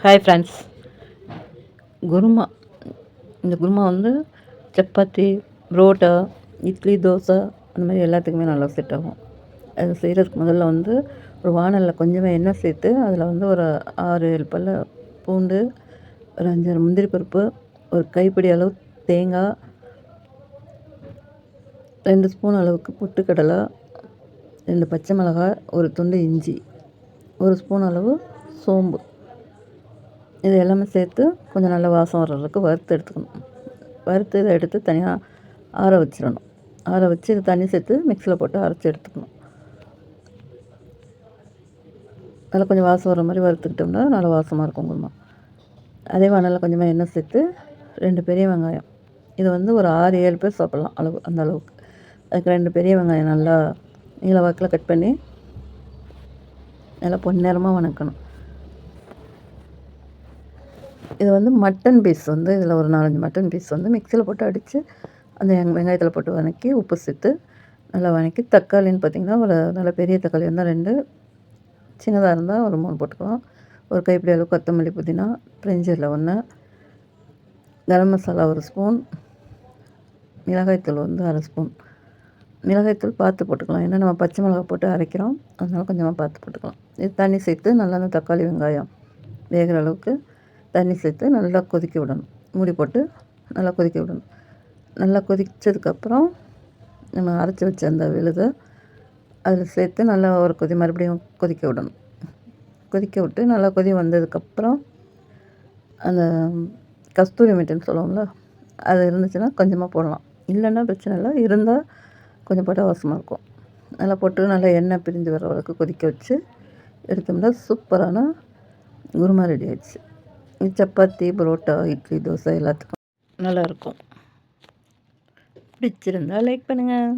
Hi friends. Kurma. இந்த குருமா வந்து சப்பாத்தி, புரோட்டா, இட்லி, தோசை அந்த மாதிரி எல்லாத்துக்குமே நல்லா செட் ஆகும். அது செய்கிறதுக்கு முதல்ல வந்து ஒரு வானலில் கொஞ்சமாக எண்ணெய் சேர்த்து அதில் வந்து ஒரு 6-7 பல்ல பூண்டு, ஒரு 5-6 முந்திரி பருப்பு, ஒரு கைப்பிடி அளவு தேங்காய், 2 ஸ்பூன் அளவுக்கு பொட்டுக்கடலை, 2 பச்சை மிளகாய், ஒரு துண்டு இஞ்சி, 1 ஸ்பூன் அளவு சோம்பு, இது எல்லாமே சேர்த்து கொஞ்சம் நல்லா வாசம் வர அளவுக்கு வறுத்து எடுத்துக்கணும். வறுத்து இதை எடுத்து தனியாக ஆற வச்சிடணும். ஆற வச்சு இது தண்ணி சேர்த்து மிக்சியில் போட்டு அரைச்சி எடுத்துக்கணும். நல்லா கொஞ்சம் வாசம் வர மாதிரி வறுத்துக்கிட்டோம்னா நல்லா வாசமாக இருக்கும் குருமா. அதே வானலில் கொஞ்சமாக எண்ணெய் சேர்த்து 2 பெரிய வெங்காயம், இது வந்து ஒரு 6-7 பேர் சாப்பிட்லாம் அளவு, அந்த அளவுக்கு. அதுக்கு 2 பெரிய வெங்காயம் நல்லா நீல வாக்கில் கட் பண்ணி நல்லா பொன்னிறமாக வணக்கணும். இது வந்து மட்டன் பீஸ் வந்து இதில் ஒரு 4-5 மட்டன் பீஸ் வந்து மிக்சியில் போட்டு அடித்து அந்த வெங்காயத்தில் போட்டு வதக்கி உப்பு சேர்த்து நல்லா வதக்கி, தக்காளின்னு பார்த்திங்கன்னா ஒரு நல்ல பெரிய தக்காளி இருந்தால் 2, சின்னதாக இருந்தால் ஒரு 3 போட்டுக்கலாம். ஒரு கைப்பிடி அளவு கொத்தமல்லி, புதினா, பிரிஞ்சில் 1, கரம் மசாலா 1 ஸ்பூன், மிளகாய்த்தூள் வந்து 1/2 ஸ்பூன். மிளகாய்த்தூள் பார்த்து போட்டுக்கலாம், ஏன்னா நம்ம பச்சை மிளகாய் போட்டு அரைக்கிறோம், அதனால் கொஞ்சமாக பார்த்து போட்டுக்கலாம். இது தண்ணி சேர்த்து நல்லா அந்த தக்காளி வெங்காயம் வேகிற அளவுக்கு தண்ணி சேர்த்து நல்லா கொதிக்க விடணும். மூடி போட்டு நல்லா கொதிக்க விடணும். நல்லா கொதித்ததுக்கப்புறம் நம்ம அரைச்சி வச்ச அந்த விழுதை அதில் சேர்த்து நல்லா ஒரு மறுபடியும் கொதிக்க விடணும். கொதிக்க விட்டு நல்லா கொதி வந்ததுக்கப்புறம் அந்த கஸ்தூரி மெட்டின்னு சொல்லுவோம்ல, அது இருந்துச்சுன்னா கொஞ்சமாக போடலாம், இல்லைன்னா பிரச்சனை இல்லை, இருந்தால் கொஞ்சம் போட்டால் வாசமாக இருக்கும். நல்லா போட்டு நல்லா எண்ணெய் பிரிஞ்சு வர அளவுக்கு கொதிக்க வச்சு எடுத்தோம்னா சூப்பரான குருமா ரெடி ஆயிடுச்சு. சப்பாத்தி, புரோட்டா, இட்லி, தோசை எல்லாத்துக்கும் நல்லாயிருக்கும். பிடிச்சிருந்தா லைக் பண்ணுங்கள்.